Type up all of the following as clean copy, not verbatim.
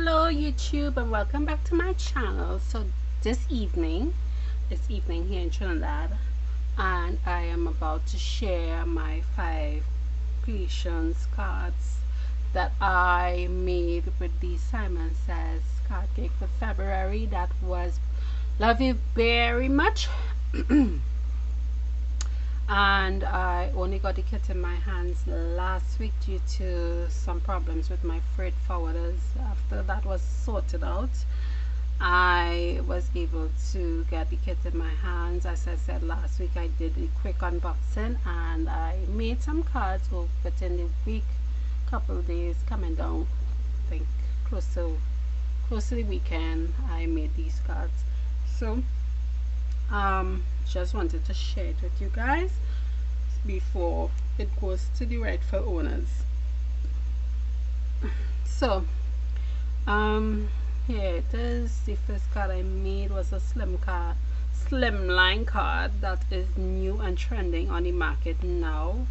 Hello YouTube and welcome back to my channel. So this evening, it's evening here in Trinidad, and I am about to share my 5 creations cards that I made with the Simon Says card cake for February. That was love you very much. And I only got the kit in my hands last week due to some problems with my freight forwarders. After that was sorted out, I was able to get the kit in my hands. As I said last week, I did a quick unboxing and I made some cards within the week, couple of days coming down, I think close to the weekend. I made these cards, so just wanted to share it with you guys before it goes to the rightful owners. So here it is. The first card I made was a slimline card that is new and trending on the market now.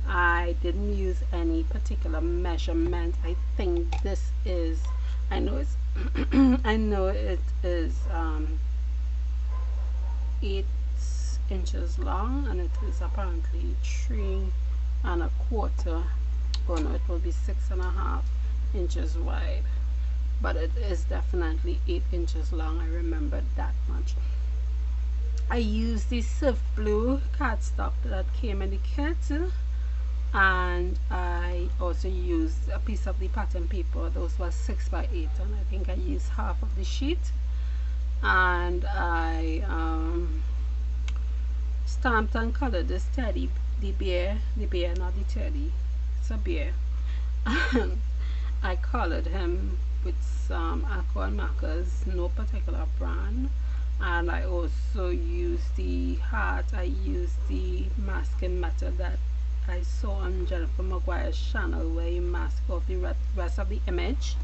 I didn't use any particular measurement. I think this is, I know it is 8 inches long, and it is apparently 3¼ oh no, it will be 6½ inches wide, but it is definitely 8 inches long. I remember that much. I used the Surf Blue cardstock that came in the kit, and I also used a piece of the pattern paper. Those was 6x8, and I think I used half of the sheet, and I stamped and colored this teddy, the bear, not the teddy, it's a bear. I colored him with some alcohol markers, no particular brand, and I also used the heart. I used the masking method that I saw on Jennifer Maguire's channel, where you mask off the rest of the image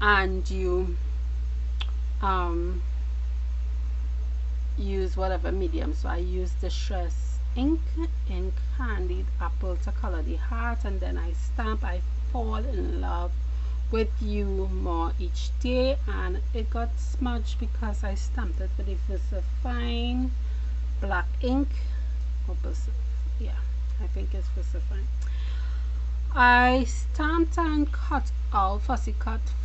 and you use whatever medium. So I used Distress ink in Candied Apple to color the heart, and then I stamp I Fall in Love with You More Each Day, and it got smudged because I stamped it with a VersaFine black ink, or yeah, I think it's VersaFine. I stamped and cut out,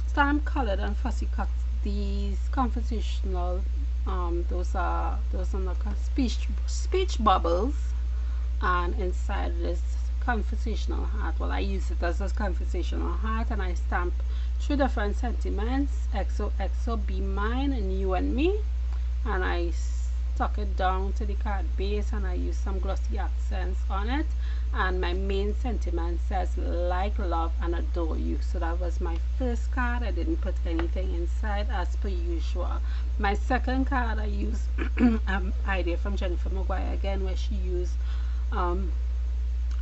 stamp colored and fussy cut these conversational those are speech bubbles, and inside this conversational heart, well, I use it as a conversational heart, and I stamp 2 different sentiments: XOXO, Be Mine, and You and Me, and I stuck it down to the card base, and I use some glossy accents on it, and my main sentiment says like, love, and adore you. So that was my first card. I didn't put anything inside as per usual. My second card, I used an idea from Jennifer Maguire again, where she used a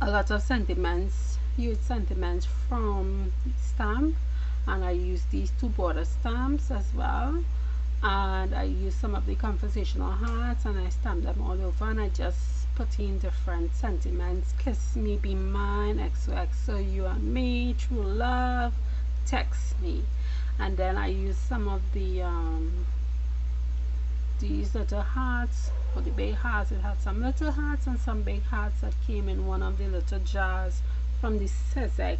lot of sentiments, huge sentiments from stamp, and I used these 2 border stamps as well, and I used some of the conversational hearts, and I stamped them all over, and I just put in different sentiments: kiss me, be mine, XOXO, you and me, true love, text me. And then I used some of the these little hearts, or the big hearts. It had some little hearts and some big hearts that came in one of the little jars from the Sezex.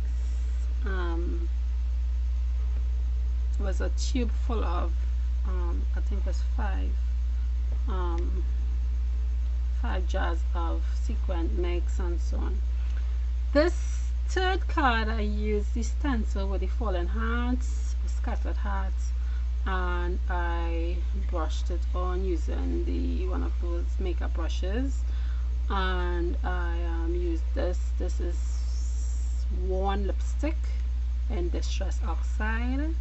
It was a tube full of I think it was 5 jars of sequin mix and so on. This third card, I used the stencil with the fallen hearts, scattered hearts, and I brushed it on using one of those makeup brushes, and I used this is Worn Lipstick in Distress Oxide.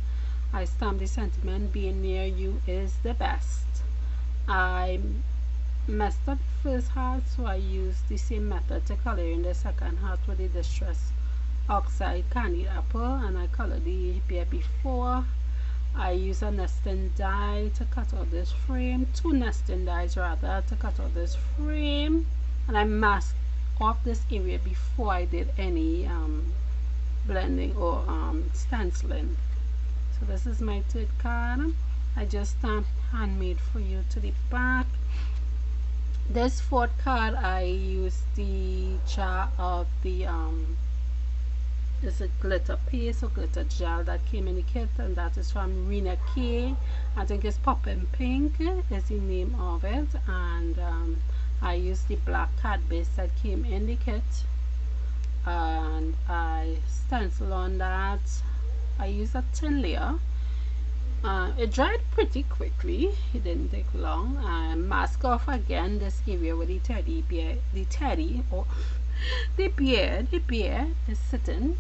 I stamped the sentiment: being near you is the best. I messed up the first heart, so I used the same method to color in the second heart with the Distress Oxide Candied Apple, and I colored the bear before. I used a nesting die to cut out this frame, 2 nesting dies rather, to cut out this frame, and I masked off this area before I did any blending or stenciling. So this is my third card. I just stamped handmade for you to the back. This fourth card I used the jar of the it's a glitter paste or glitter gel that came in the kit, and that is from Rena K. I think it's Poppin' Pink is the name of it, and I used the black card base that came in the kit, and I stencil on that. I used a thin layer. It dried pretty quickly, it didn't take long. Mask off again this area where the teddy bear, or the bear is sitting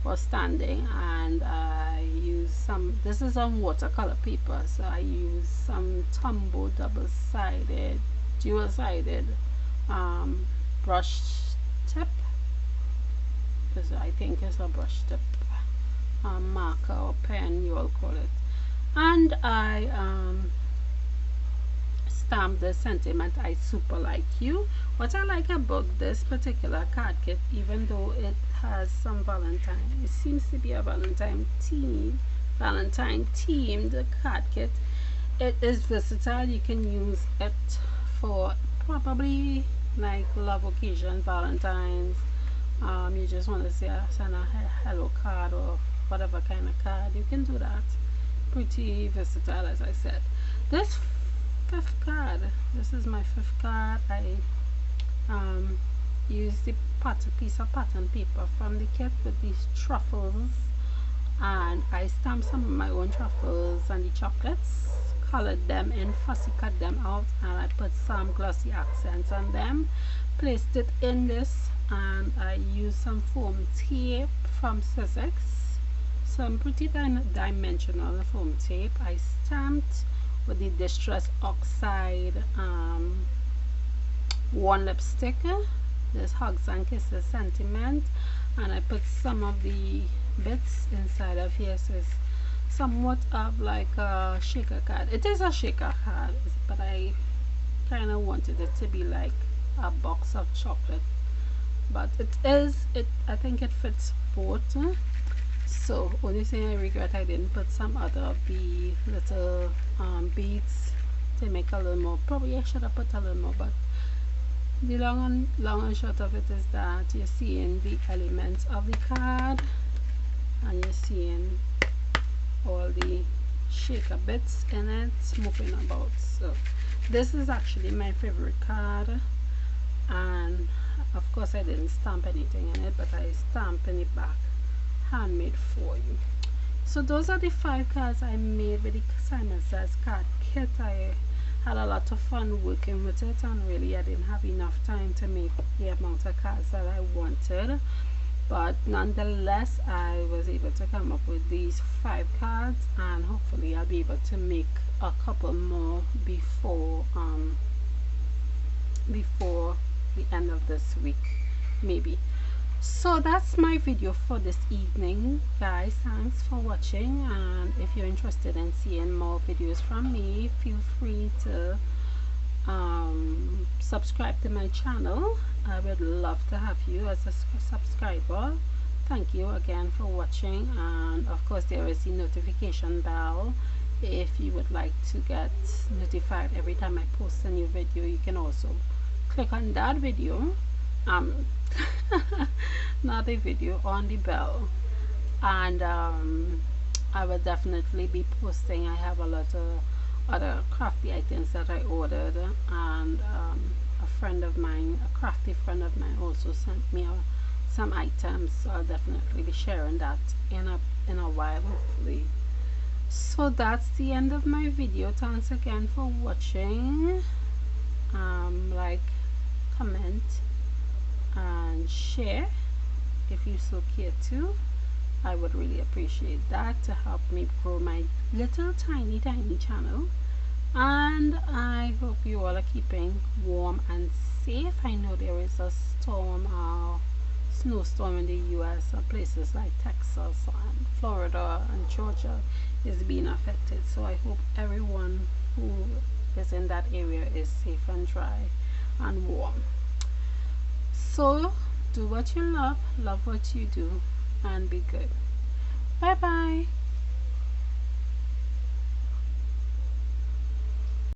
or standing, and I use some, this is on watercolor paper, so I use some Tombow double-sided, dual-sided brush tip. This I think is a brush tip, marker or pen you all call it, and I stamp the sentiment, I super like you. What I like about this particular card kit, even though it has some Valentine, it seems to be a Valentine themed card kit, it is versatile. You can use it for probably like love occasion, Valentine's, you just want to send a hello card or whatever kind of card, you can do that. Pretty versatile, as I said. This fifth card, this is my fifth card. I used the piece of pattern paper from the kit with these truffles, and I stamped some of my own truffles and the chocolates, colored them in, fussy cut them out, and I put some glossy accents on them, placed it in this, and I used some foam tape from Sussex, some pretty dimensional foam tape. I stamped with the Distress Oxide one lipstick, this Hugs and Kisses Sentiment, and I put some of the bits inside of here, so it's somewhat of like a shaker card. It is a shaker card, but I kind of wanted it to be like a box of chocolate, but I think it fits both. So only thing I regret, I didn't put some other of the little beads to make a little more. Probably I should have put a little more, but the long and short of it is that you're seeing the elements of the card, and you're seeing all the shaker bits in it moving about. So this is actually my favorite card, and of course I didn't stamp anything in it, but I stamped in the back, handmade for you. So those are the 5 cards I made with the Simon Says card kit. I had a lot of fun working with it, and really I didn't have enough time to make the amount of cards that I wanted, but nonetheless I was able to come up with these 5 cards, and hopefully I'll be able to make a couple more before the end of this week, maybe. So that's my video for this evening, guys. Thanks for watching, and if you're interested in seeing more videos from me, feel free to subscribe to my channel. I would love to have you as a subscriber. Thank you again for watching, and of course there is the notification bell. If you would like to get notified every time I post a new video, you can also click on that video, not a video, on the bell, and I will definitely be posting. I have a lot of other crafty items that I ordered, and a friend of mine, a crafty friend of mine, also sent me some items, so I'll definitely be sharing that in a while, hopefully. So that's the end of my video. Thanks again for watching. Like, comment and share if you so care to. I would really appreciate that to help me grow my little tiny channel, and I hope you all are keeping warm and safe. I know there is a storm, snowstorm in the US, and places like Texas and Florida and Georgia is being affected, so I hope everyone who is in that area is safe and dry and warm. So do what you love what you do, and be good. Bye bye.